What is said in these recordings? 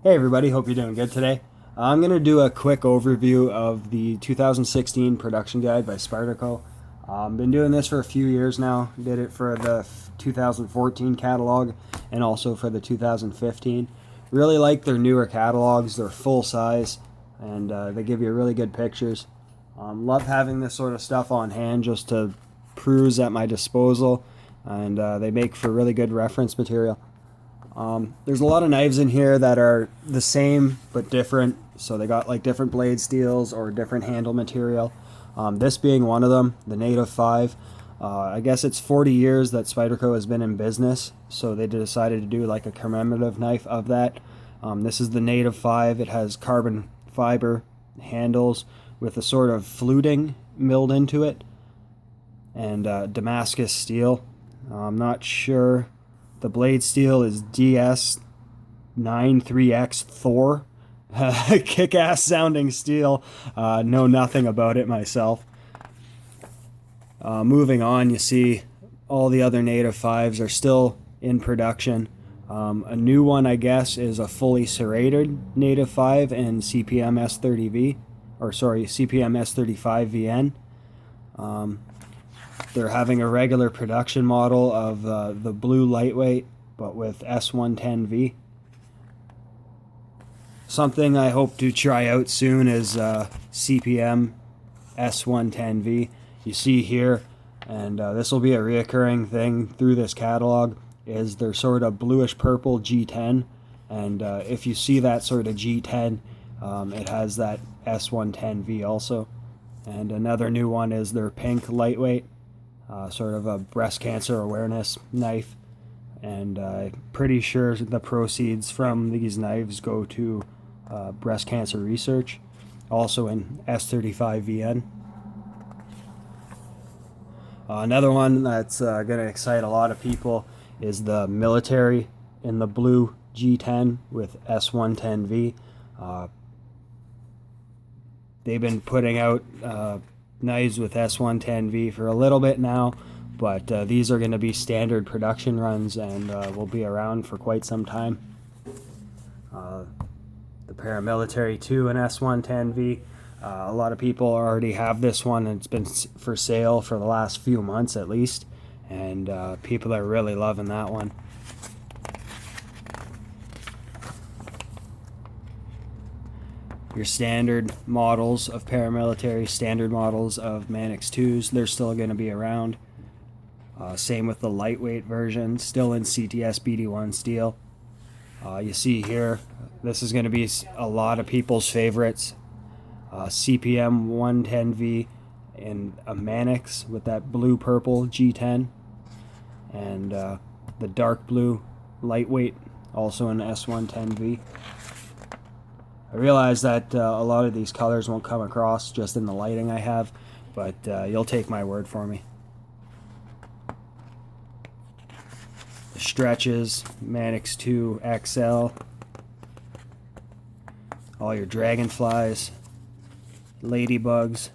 Hey everybody, hope you're doing good today. I'm going to do a quick overview of the 2016 production guide by Spyderco. Been doing this for a few years now. Did it for the 2014 catalog and also for the 2015. Really like their newer catalogs. They're full size and they give you really good pictures. Love having this sort of stuff on hand just to peruse at my disposal, and they make for really good reference material. There's a lot of knives in here that are the same but different. So they got like different blade steels or different handle material. This being one of them, the Native 5. I guess it's 40 years that Spyderco has been in business, so they decided to do like a commemorative knife of that. This is the Native 5. It has carbon fiber handles with a sort of fluting milled into it, and Damascus steel. I'm not sure. The blade steel is DS93X Thor. Kick-ass sounding steel. Know nothing about it myself. Moving on, you see all the other Native 5s are still in production. A new one, I guess, is a fully serrated Native 5 in CPM S30V, or sorry, CPM S35VN. They're having a regular production model of the blue lightweight, but with S110V. Something I hope to try out soon is CPM S110V. You see here, and this will be a reoccurring thing through this catalog, is their sort of bluish purple G10. And if you see that sort of G10, it has that S110V also. And another new one is their pink lightweight. Sort of a breast cancer awareness knife, and I'm pretty sure the proceeds from these knives go to breast cancer research, also in S35VN. Another one that's going to excite a lot of people is the military in the blue G10 with S110V. They've been putting out knives with S110V for a little bit now, but these are going to be standard production runs and will be around for quite some time. The paramilitary 2 and S110V, a lot of people already have this one, and it's been for sale for the last few months at least, and people are really loving that one. Your standard models of paramilitary, standard models of Manix 2s, they're still going to be around. Same with the lightweight version, still in CTS BD1 steel. You see here, this is going to be a lot of people's favorites. CPM 110V in a Manix with that blue-purple G10. And the dark blue lightweight, also in S110V. I realize that a lot of these colors won't come across just in the lighting I have, but you'll take my word for me. The stretches, Manix 2 XL, all your dragonflies, ladybugs.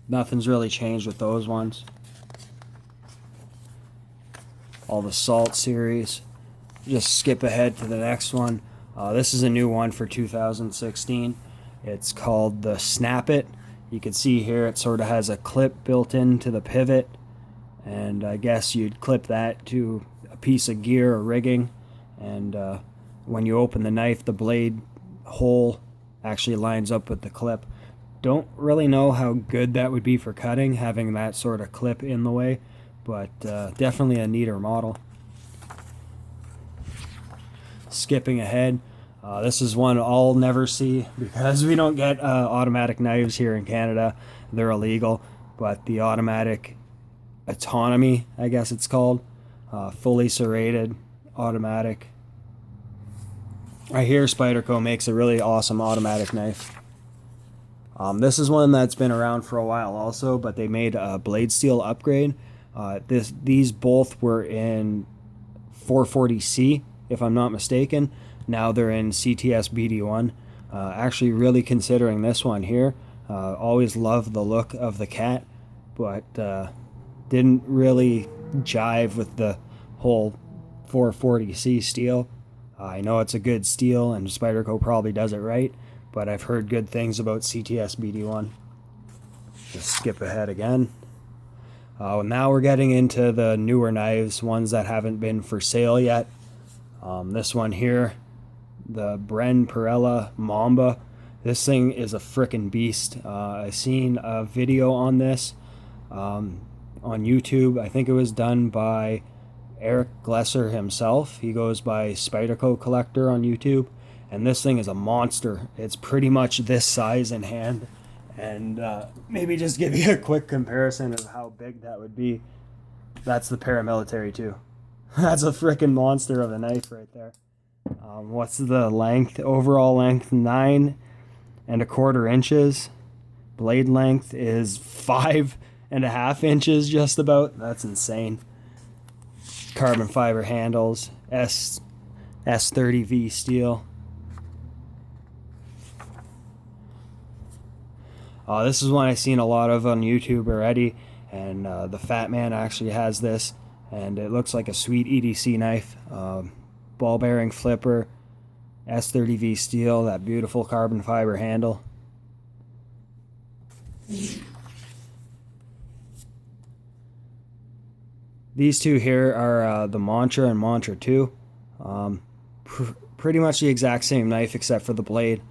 Nothing's really changed with those ones. All the Salt series. Just skip ahead to the next one. This is a new one for 2016. It's called the Snap It. You can see here it sort of has a clip built into the pivot, and I guess you'd clip that to a piece of gear or rigging, and when you open the knife, the blade hole actually lines up with the clip. Don't really know how good that would be for cutting, having that sort of clip in the way, but definitely a neater model. Skipping ahead, this is one I'll never see because we don't get automatic knives here in Canada. They're illegal, but the automatic autonomy, I guess it's called, fully serrated automatic. I hear Spyderco makes a really awesome automatic knife. This is one that's been around for a while also, but they made a blade steel upgrade. These both were in 440C, if I'm not mistaken. Now they're in CTS BD1. Actually really considering this one here. Always loved the look of the cat, but didn't really jive with the whole 440C steel. I know it's a good steel, and Spyderco probably does it right, but I've heard good things about CTS BD1. Just skip ahead again. Now we're getting into the newer knives, ones that haven't been for sale yet. This one here, the Bren Perella Mamba. This thing is a frickin' beast. I seen a video on this on YouTube. I think it was done by Eric Glesser himself. He goes by Spyderco Collector on YouTube, and this thing is a monster. It's pretty much this size in hand, and maybe just give you a quick comparison of how big that would be. That's the paramilitary too. That's a freaking monster of a knife right there. What's the length? Overall length 9.25 inches. Blade length is 5.5 inches just about. That's insane. Carbon fiber handles, S30V steel. This is one I've seen a lot of on YouTube already, and the Fat Man actually has this, and it looks like a sweet EDC knife. Ball bearing flipper, S30V steel, that beautiful carbon fiber handle. These two here are the Mantra and Mantra 2. Pretty much the exact same knife except for the blade.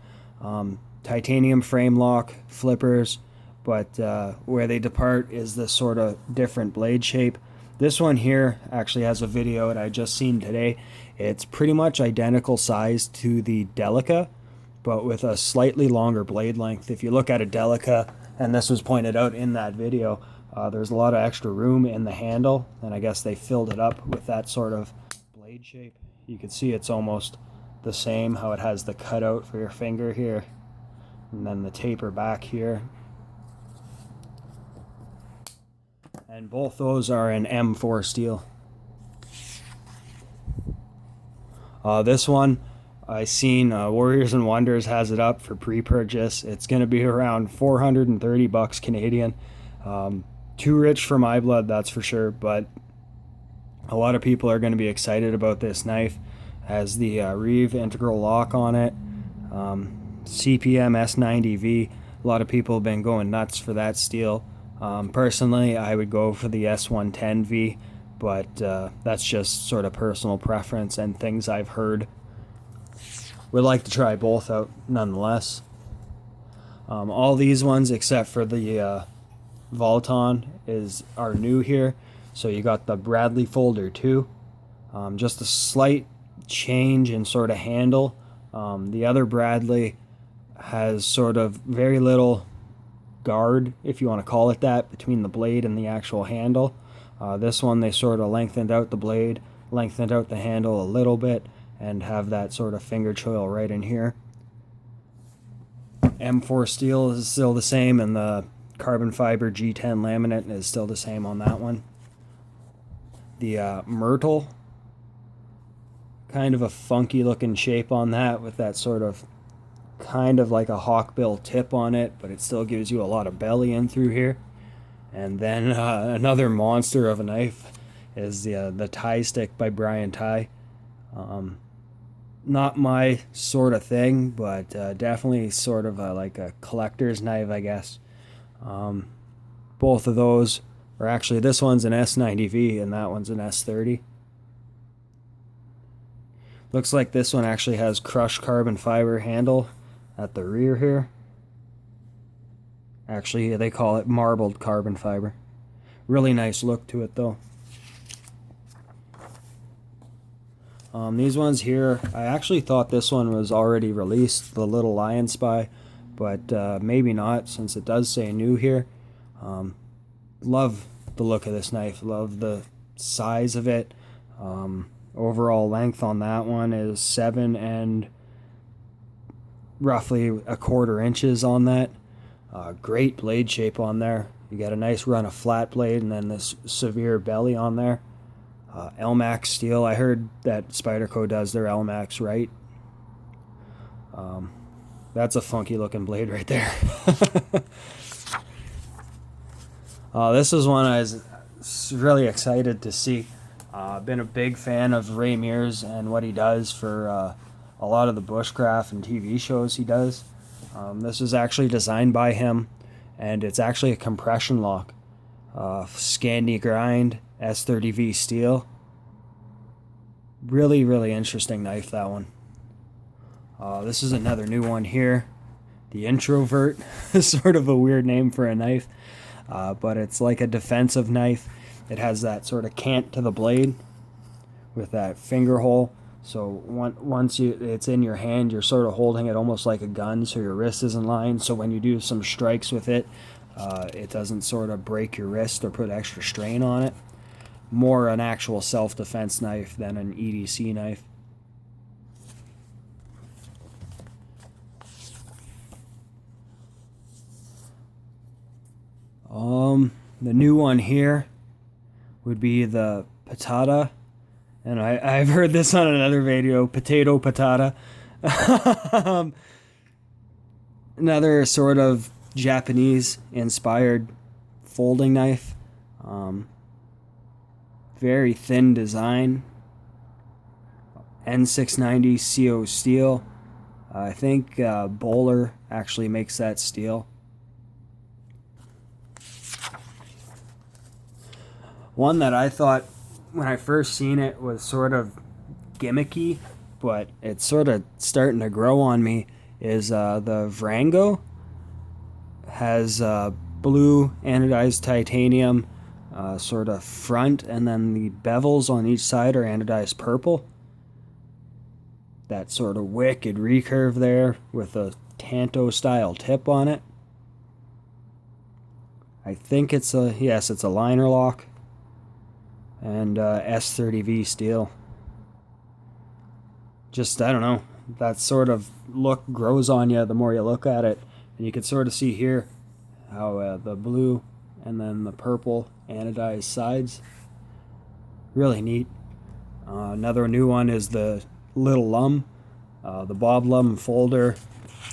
Titanium frame lock, flippers, but where they depart is this sort of different blade shape. This one here actually has a video that I just seen today. It's pretty much identical size to the Delica, but with a slightly longer blade length. If you look at a Delica, and this was pointed out in that video, there's a lot of extra room in the handle, and I guess they filled it up with that sort of blade shape. You can see it's almost the same, how it has the cutout for your finger here, and then the taper back here. And both those are in M4 steel. This one, I seen Warriors and Wonders has it up for pre-purchase. It's going to be around 430 bucks Canadian. Too rich for my blood, that's for sure, but a lot of people are going to be excited about this knife. It has the Reeve integral lock on it, CPM S90V. A lot of people have been going nuts for that steel. Personally, I would go for the S110V, but that's just sort of personal preference and things I've heard. Would like to try both out nonetheless. All these ones except for the Volton are new here. So you got the Bradley Folder 2. Just a slight change in sort of handle. The other Bradley has sort of very little guard, if you want to call it that, between the blade and the actual handle. This one, they sort of lengthened out the blade, lengthened out the handle a little bit, and have that sort of finger choil right in here. M4 steel is still the same, and the carbon fiber G10 laminate is still the same on that one. The Myrtle, kind of a funky looking shape on that, with that sort of kind of like a hawkbill tip on it, but it still gives you a lot of belly in through here. And then another monster of a knife is the Tie Stick by Brian Tie. Not my sort of thing, but definitely sort of like a collector's knife, I guess. Both of those are actually, this one's an S90V and that one's an S30. Looks like this one actually has crushed carbon fiber handle at the rear here. Actually, they call it marbled carbon fiber. Really nice look to it though. These ones here, I actually thought this one was already released, the Little Lion Spy, but maybe not, since it does say new here. Love the look of this knife, love the size of it. Overall length on that one is 7 and roughly 1/4 inches on that. Great blade shape on there. You got a nice run of flat blade and then this severe belly on there. LMAX steel. I heard that Spyderco does their LMAX right. That's a funky looking blade right there. This is one I was really excited to see. Been a big fan of Ray Mears and what he does for a lot of the bushcraft and TV shows he does. This is actually designed by him, and it's actually a compression lock. Scandi grind, S30V steel. Really, really interesting knife, that one. This is another new one here. The Introvert is sort of a weird name for a knife, but it's like a defensive knife. It has that sort of cant to the blade with that finger hole. So once it's in your hand, you're sort of holding it almost like a gun, so your wrist is in line. So when you do some strikes with it, it doesn't sort of break your wrist or put extra strain on it. More an actual self-defense knife than an EDC knife. The new one here would be the patata, and I've heard this on another video, potato patata. Another sort of Japanese inspired folding knife. Very thin design. N690 CO steel. I think Bowler actually makes that steel. One that I thought when I first seen it was sort of gimmicky, but it's sort of starting to grow on me, is the Vrango. Has blue anodized titanium sort of front, and then the bevels on each side are anodized purple. That sort of wicked recurve there with a Tanto style tip on it. I think it's a, yes, it's a liner lock. And S30V steel. Just, I don't know, that sort of look grows on you the more you look at it. And you can sort of see here how the blue and then the purple anodized sides. Really neat. Another new one is the Little Lum. The Bob Lum folder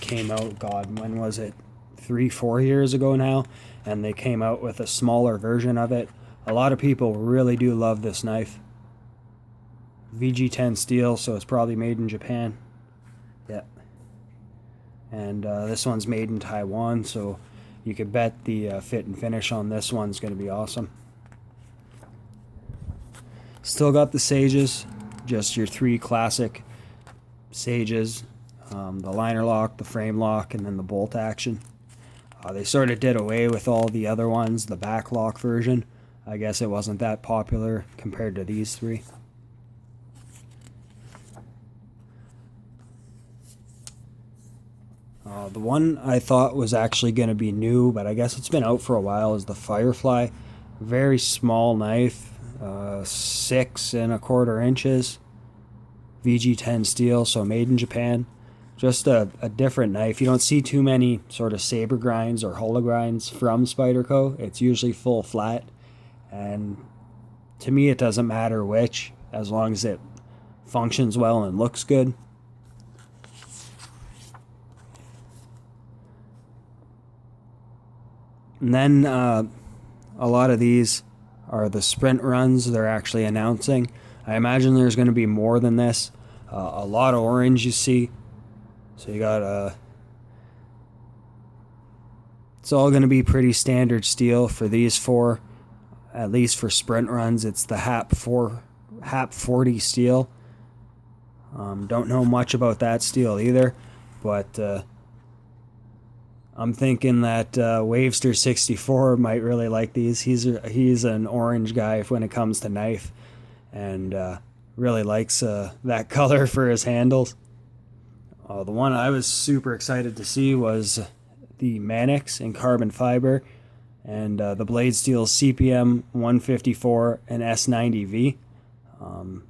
came out, God, when was it? 3-4 years ago now. And they came out with a smaller version of it. A lot of people really do love this knife. VG10 steel, so it's probably made in Japan. Yeah. And this one's made in Taiwan, so you could bet the fit and finish on this one's going to be awesome. Still got the sages, just your 3 classic sages. The liner lock, the frame lock, and then the bolt action. They sort of did away with all the other ones, the back lock version. I guess it wasn't that popular compared to these 3. The one I thought was actually going to be new, but I guess it's been out for a while, is the Firefly. Very small knife, 6 1/4 inches. VG10 steel, so made in Japan. Just a different knife. You don't see too many sort of saber grinds or hologrinds from Spyderco. It's usually full flat. And to me, it doesn't matter which, as long as it functions well and looks good. And then a lot of these are the sprint runs they're actually announcing. I imagine there's going to be more than this. A lot of orange you see. So you got it's all going to be pretty standard steel for these 4. At least for sprint runs, it's the HAP 40 steel. Don't know much about that steel either, but I'm thinking that Wavester 64 might really like these. He's an orange guy when it comes to knife, and really likes that color for his handles. The one I was super excited to see was the Manix in carbon fiber, and the blade steel CPM 154 and S90V.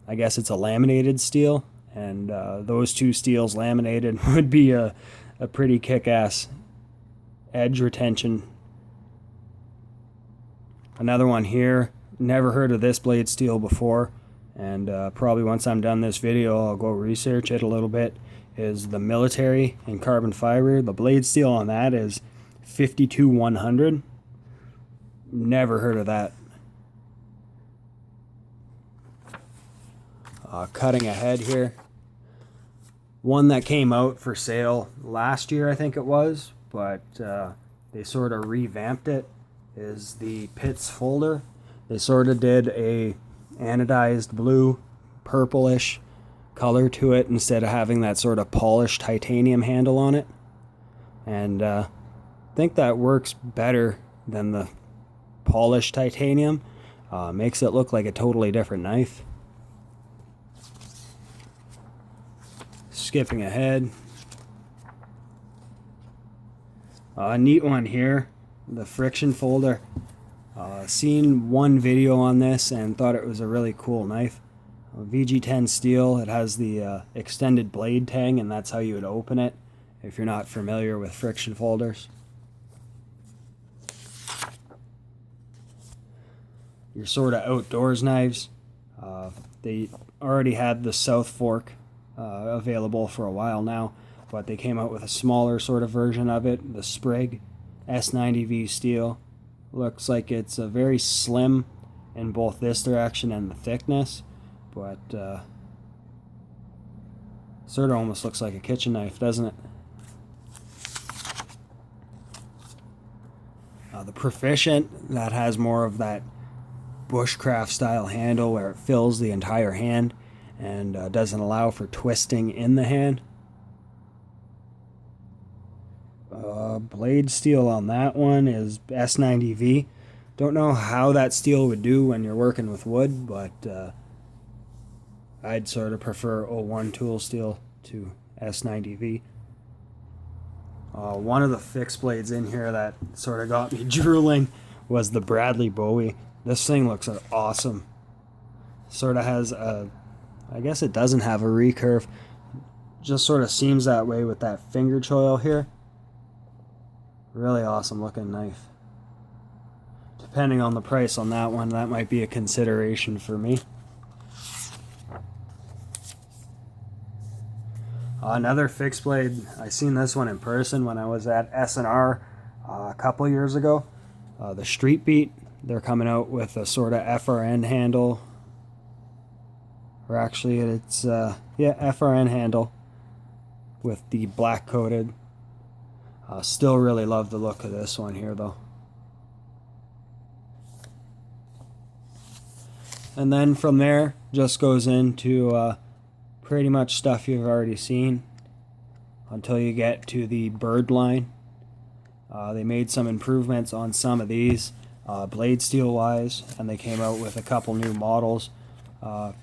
I guess it's a laminated steel, and those 2 steels laminated would be a pretty kick-ass edge retention. Another one here, never heard of this blade steel before, and probably once I'm done this video I'll go research it a little bit, is the Military in carbon fiber. The blade steel on that is 52-100. Never heard of that. Cutting ahead here. One that came out for sale last year, I think it was, but they sort of revamped it, is the Pitts folder. They sort of did a anodized blue, purplish color to it instead of having that sort of polished titanium handle on it. And I think that works better than the polished titanium. Makes it look like a totally different knife. Skipping ahead. A neat one here, the friction folder. Seen one video on this and thought it was a really cool knife. VG10 steel, it has the extended blade tang, and that's how you would open it if you're not familiar with friction folders. Your sort of outdoors knives. They already had the South Fork available for a while now, but they came out with a smaller sort of version of it, the Sprig S90V steel. Looks like it's a very slim in both this direction and the thickness, but sort of almost looks like a kitchen knife, doesn't it? The Proficient, that has more of that bushcraft style handle where it fills the entire hand and doesn't allow for twisting in the hand. Blade steel on that one is S90V. Don't know how that steel would do when you're working with wood, but I'd sort of prefer 01 tool steel to S90V. One of the fixed blades in here that sort of got me drooling was the Bradley Bowie. This thing looks awesome. Sort of has a, I guess it doesn't have a recurve. Just sort of seems that way with that finger choil here. Really awesome looking knife. Depending on the price on that one, that might be a consideration for me. Another fixed blade, I seen this one in person when I was at S&R a couple years ago. The Street Beat, they're coming out with a sort of FRN handle. Or actually it's, FRN handle with the black coated. Still really love the look of this one here though. And then from there, just goes into pretty much stuff you've already seen until you get to the bird line. They made some improvements on some of these blade steel wise, and they came out with a couple new models,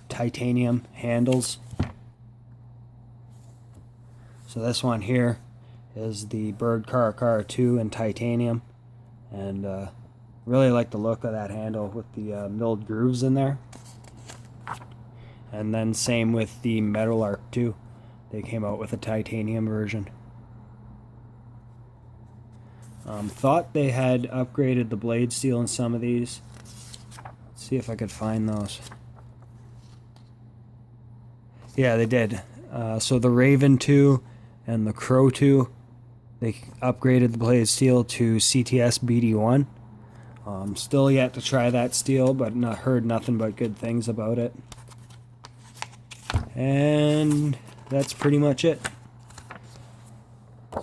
titanium handles. So this one here is the Bird Car 2 in titanium, and really like the look of that handle with the milled grooves in there. And then same with the Metal Arc 2. They came out with a titanium version. Thought they had upgraded the blade steel in some of these. Let's see if I could find those. Yeah, they did. So the Raven 2 and the Crow 2, they upgraded the blade steel to CTS BD1. Still yet to try that steel, but heard nothing but good things about it. And that's pretty much it.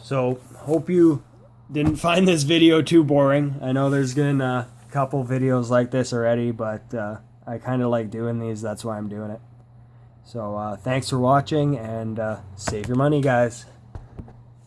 So, hope you didn't find this video too boring. I know there's been a couple videos like this already, but I kind of like doing these. That's why I'm doing it. So, thanks for watching, and save your money, guys.